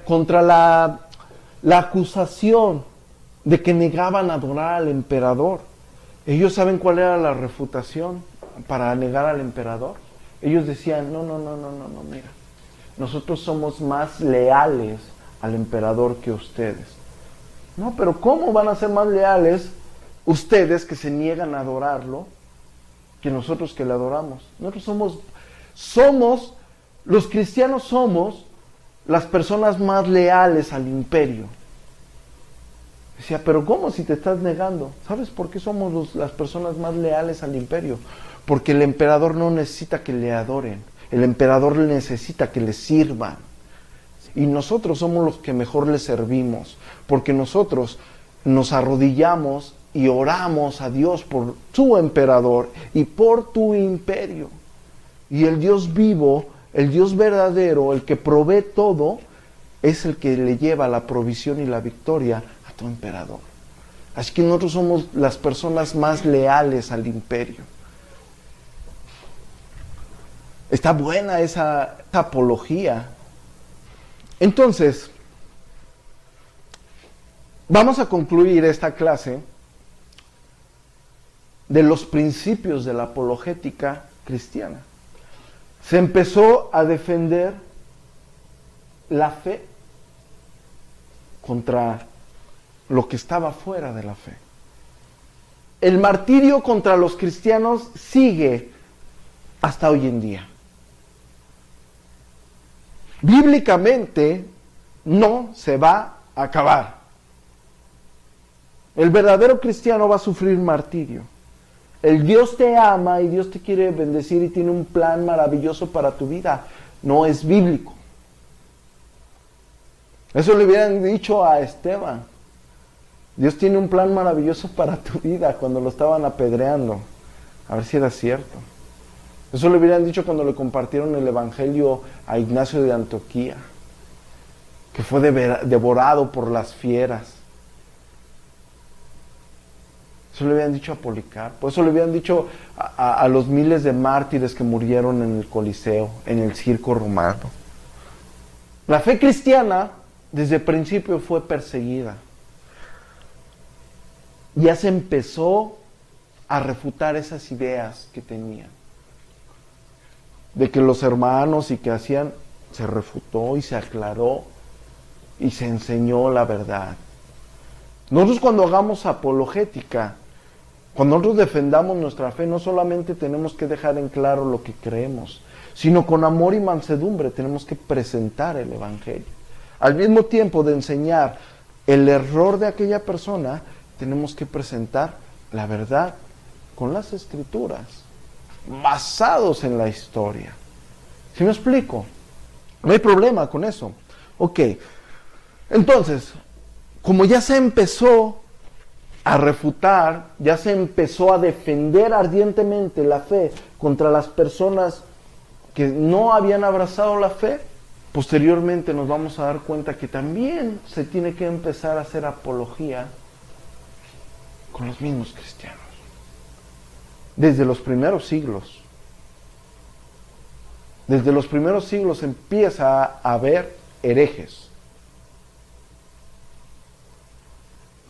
contra la acusación de que negaban adorar al emperador, ellos saben cuál era la refutación para negar al emperador. Ellos decían, no, mira, nosotros somos más leales al emperador que ustedes. No, pero ¿cómo van a ser más leales ustedes que se niegan a adorarlo que nosotros que le adoramos? Nosotros los cristianos somos las personas más leales al imperio. Decía, pero ¿cómo si te estás negando? ¿Sabes por qué somos las personas más leales al imperio? Porque el emperador no necesita que le adoren, el emperador necesita que le sirvan. Y nosotros somos los que mejor le servimos, porque nosotros nos arrodillamos y oramos a Dios por tu emperador y por tu imperio. Y el Dios vivo, el Dios verdadero, el que provee todo, es el que le lleva la provisión y la victoria a tu emperador. Así que nosotros somos las personas más leales al imperio. Está buena esa apología. Entonces, vamos a concluir esta clase de los principios de la apologética cristiana. Se empezó a defender la fe contra lo que estaba fuera de la fe. El martirio contra los cristianos sigue hasta hoy en día. Bíblicamente no se va a acabar. El verdadero cristiano va a sufrir martirio. El Dios te ama y Dios te quiere bendecir y tiene un plan maravilloso para tu vida. No es bíblico. Eso le hubieran dicho a Esteban. Dios tiene un plan maravilloso para tu vida cuando lo estaban apedreando. A ver si era cierto. Eso le hubieran dicho cuando le compartieron el evangelio a Ignacio de Antioquía, que fue devorado por las fieras. Eso le habían dicho a Policarpo, eso le habían dicho a los miles de mártires que murieron en el Coliseo, en el circo romano. La fe cristiana desde el principio fue perseguida. Ya se empezó a refutar esas ideas que tenían. De que los hermanos y que hacían, se refutó y se aclaró y se enseñó la verdad. Nosotros cuando hagamos apologética, cuando nosotros defendamos nuestra fe, no solamente tenemos que dejar en claro lo que creemos, sino con amor y mansedumbre tenemos que presentar el evangelio. Al mismo tiempo de enseñar el error de aquella persona, tenemos que presentar la verdad con las escrituras, basados en la historia. ¿Sí me explico? No hay problema con eso. Ok, entonces, como ya se empezó a refutar, ya se empezó a defender ardientemente la fe contra las personas que no habían abrazado la fe, posteriormente nos vamos a dar cuenta que también se tiene que empezar a hacer apología con los mismos cristianos. Desde los primeros siglos. Desde los primeros siglos empieza a haber herejes.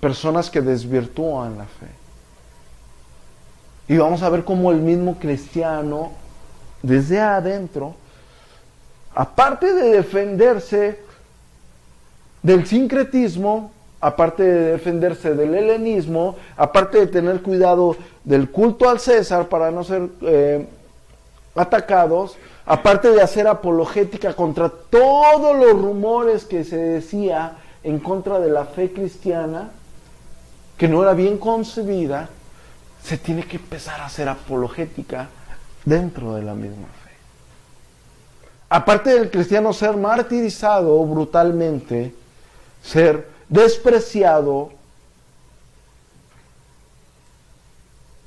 Personas que desvirtúan la fe. Y vamos a ver cómo el mismo cristiano, desde adentro, aparte de defenderse del sincretismo, aparte de defenderse del helenismo, aparte de tener cuidado del culto al César para no ser atacados, aparte de hacer apologética contra todos los rumores que se decía en contra de la fe cristiana, que no era bien concebida, se tiene que empezar a hacer apologética dentro de la misma fe. Aparte del cristiano ser martirizado brutalmente, ser despreciado,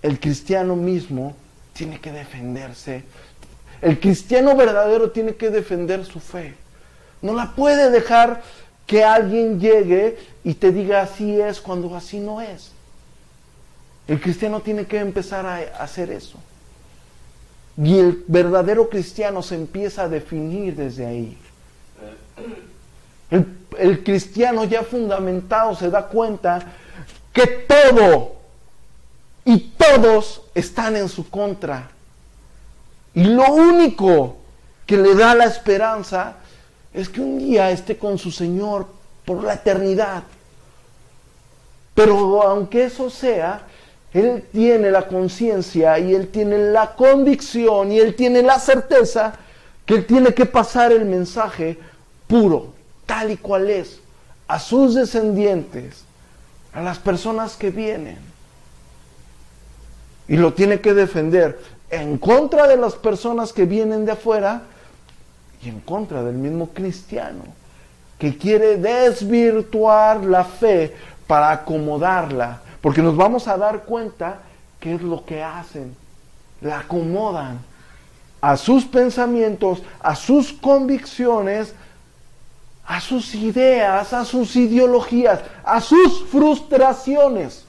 el cristiano mismo tiene que defenderse. El cristiano verdadero tiene que defender su fe. No la puede dejar que alguien llegue y te diga así es cuando así no es. El cristiano tiene que empezar a hacer eso. Y el verdadero cristiano se empieza a definir desde ahí. El cristiano ya fundamentado se da cuenta que todo y todos están en su contra. Y lo único que le da la esperanza es que un día esté con su Señor por la eternidad. Pero aunque eso sea, Él tiene la conciencia y Él tiene la convicción y Él tiene la certeza que Él tiene que pasar el mensaje puro, tal y cual es, a sus descendientes, a las personas que vienen. Y lo tiene que defender en contra de las personas que vienen de afuera y en contra del mismo cristiano que quiere desvirtuar la fe para acomodarla, porque nos vamos a dar cuenta qué es lo que hacen. La acomodan a sus pensamientos, a sus convicciones, a sus ideas, a sus ideologías, a sus frustraciones.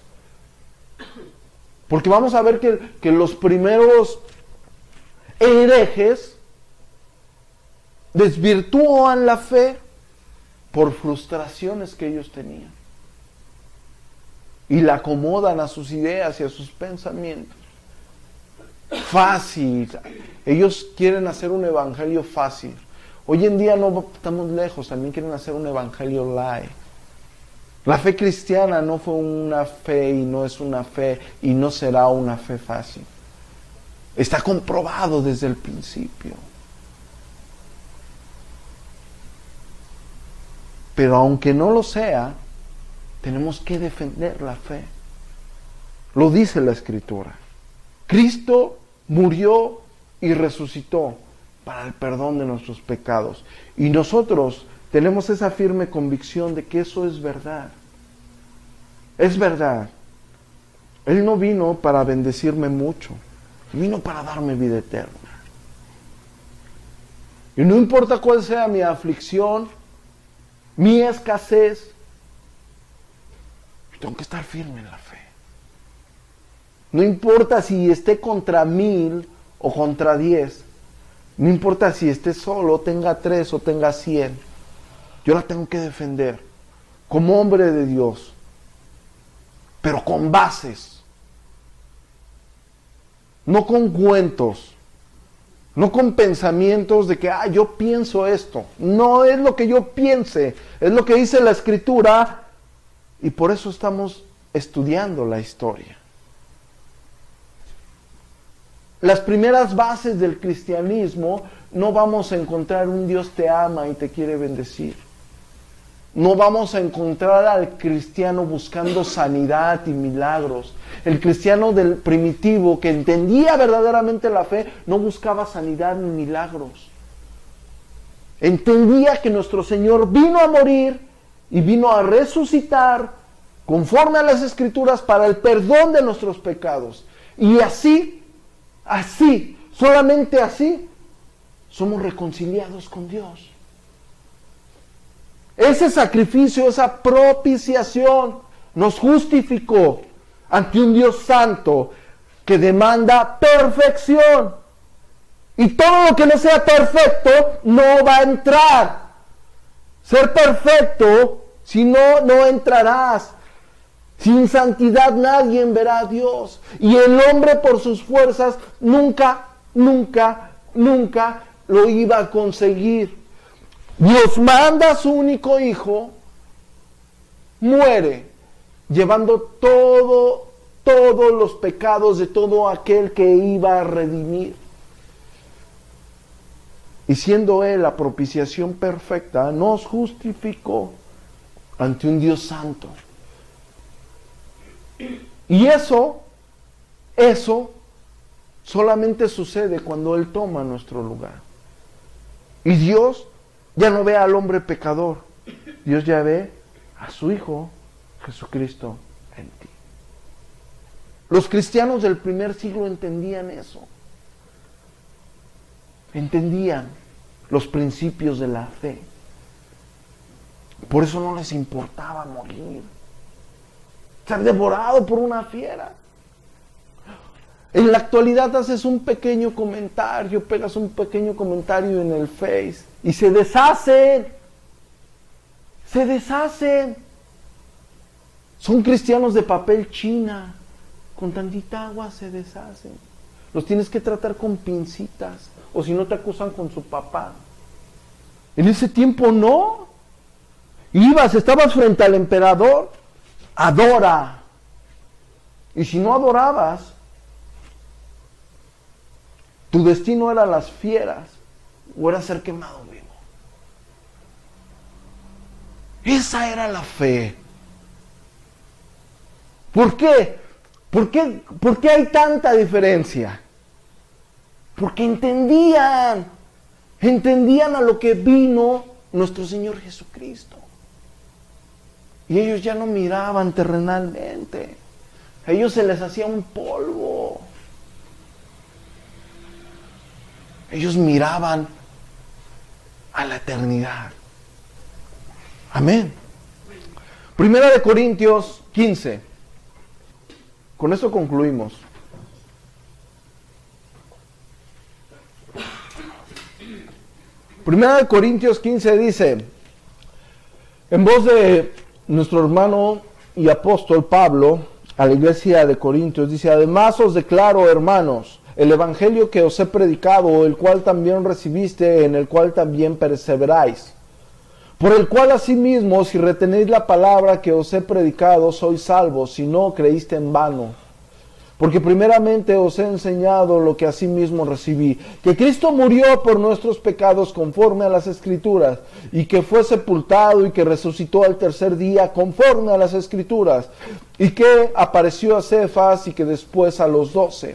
Porque vamos a ver que los primeros herejes desvirtúan la fe por frustraciones que ellos tenían. Y la acomodan a sus ideas y a sus pensamientos. Fácil. Ellos quieren hacer un evangelio fácil. Hoy en día no estamos lejos, también quieren hacer un evangelio light. La fe cristiana no fue una fe y no es una fe y no será una fe fácil. Está comprobado desde el principio. Pero aunque no lo sea, tenemos que defender la fe. Lo dice la Escritura. Cristo murió y resucitó para el perdón de nuestros pecados. Y nosotros tenemos esa firme convicción de que eso es verdad. Es verdad. Él no vino para bendecirme mucho. Vino para darme vida eterna. Y no importa cuál sea mi aflicción, mi escasez, tengo que estar firme en la fe. No importa si esté contra 1000 o contra 10. No importa si esté solo, tenga 3 o tenga 100. Yo la tengo que defender como hombre de Dios, pero con bases. No con cuentos, no con pensamientos de que, yo pienso esto. No es lo que yo piense, es lo que dice la Escritura, y por eso estamos estudiando la historia. Las primeras bases del cristianismo, no vamos a encontrar un Dios te ama y te quiere bendecir. No vamos a encontrar al cristiano buscando sanidad y milagros. El cristiano del primitivo que entendía verdaderamente la fe no buscaba sanidad ni milagros. Entendía que nuestro Señor vino a morir y vino a resucitar conforme a las Escrituras para el perdón de nuestros pecados. Y así, solamente así, somos reconciliados con Dios. Ese sacrificio, esa propiciación nos justificó ante un Dios santo que demanda perfección. Y todo lo que no sea perfecto no va a entrar. Ser perfecto, si no, no entrarás. Sin santidad nadie verá a Dios. Y el hombre por sus fuerzas nunca lo iba a conseguir. Dios manda a su único hijo, muere, llevando todos los pecados de todo aquel que iba a redimir. Y siendo Él la propiciación perfecta, nos justificó ante un Dios santo. Y eso solamente sucede cuando Él toma nuestro lugar. Y Dios ya no ve al hombre pecador, Dios ya ve a su Hijo Jesucristo en ti. Los cristianos del primer siglo entendían eso. Entendían los principios de la fe. Por eso no les importaba morir, ser devorado por una fiera. En la actualidad haces un pequeño comentario, pegas un pequeño comentario en el Face y se deshacen. Son cristianos de papel china, con tantita agua se deshacen. Los tienes que tratar con pincitas, o si no te acusan con su papá. En ese tiempo no. Estabas frente al emperador, adora. Y si no adorabas, tu destino era las fieras o era ser quemado vivo. Esa era la fe. ¿Por qué? ¿Por qué hay tanta diferencia? Porque entendían a lo que vino nuestro Señor Jesucristo. Y ellos ya no miraban terrenalmente. A ellos se les hacía un polvo. Ellos miraban a la eternidad. Amén. Primera de Corintios 15. Con esto concluimos. Primera de Corintios 15 dice, en voz de nuestro hermano y apóstol Pablo, a la iglesia de Corintios, dice, además os declaro, hermanos, el evangelio que os he predicado, el cual también recibiste, en el cual también perseveráis, Por el cual asimismo, si retenéis la palabra que os he predicado, sois salvos, si no creíste en vano. Porque primeramente os he enseñado lo que asimismo recibí, que Cristo murió por nuestros pecados conforme a las Escrituras, y que fue sepultado y que resucitó al tercer día conforme a las Escrituras, y que apareció a Cefas y que después a los 12.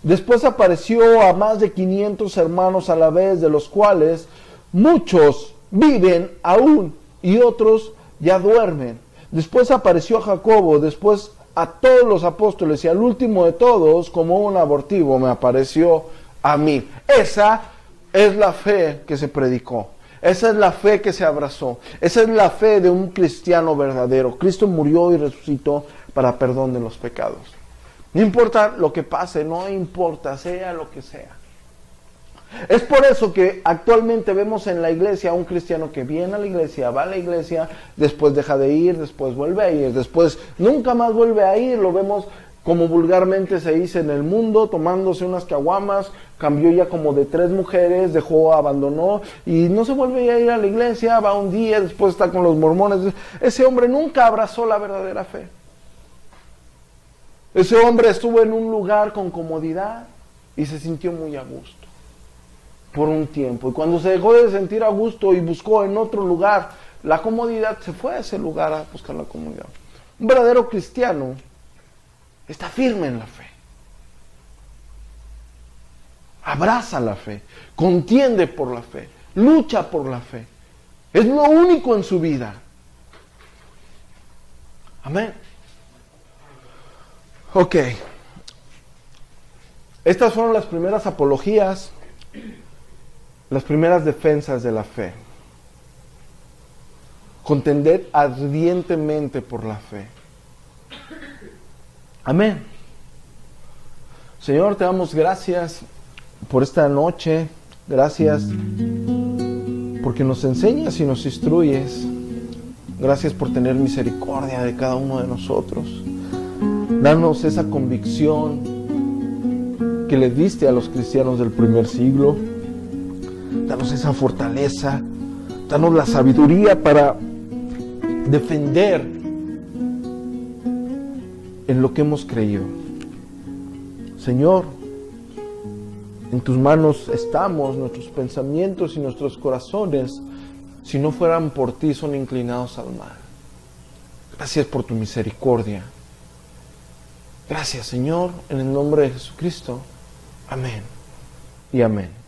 Después apareció a más de 500 hermanos a la vez, de los cuales muchos viven aún y otros ya duermen. Después apareció a Jacobo, después a todos los apóstoles y al último de todos, como un abortivo, me apareció a mí. Esa es la fe que se predicó. Esa es la fe que se abrazó. Esa es la fe de un cristiano verdadero. Cristo murió y resucitó para perdón de los pecados. No importa lo que pase, no importa, sea lo que sea. Es por eso que actualmente vemos en la iglesia a un cristiano que viene a la iglesia, va a la iglesia, después deja de ir, después vuelve a ir, después nunca más vuelve a ir. Lo vemos como vulgarmente se dice en el mundo, tomándose unas caguamas, cambió ya como de 3 mujeres, dejó, abandonó y no se vuelve a ir a la iglesia, va un día, después está con los mormones. Ese hombre nunca abrazó la verdadera fe. Ese hombre estuvo en un lugar con comodidad y se sintió muy a gusto por un tiempo, y cuando se dejó de sentir a gusto y buscó en otro lugar la comodidad, se fue a ese lugar a buscar la comodidad. Un verdadero cristiano está firme en la fe, abraza la fe, contiende por la fe, lucha por la fe. Es lo único en su vida. Amén. Ok, estas fueron las primeras apologías, las primeras defensas de la fe. Contended ardientemente por la fe. Amén. Señor, te damos gracias por esta noche. Gracias porque nos enseñas y nos instruyes. Gracias por tener misericordia de cada uno de nosotros. Danos esa convicción que le diste a los cristianos del primer siglo. Danos esa fortaleza, danos la sabiduría para defender en lo que hemos creído. Señor, en tus manos estamos, nuestros pensamientos y nuestros corazones, si no fueran por ti, son inclinados al mal. Gracias por tu misericordia. Gracias, Señor, en el nombre de Jesucristo. Amén y amén.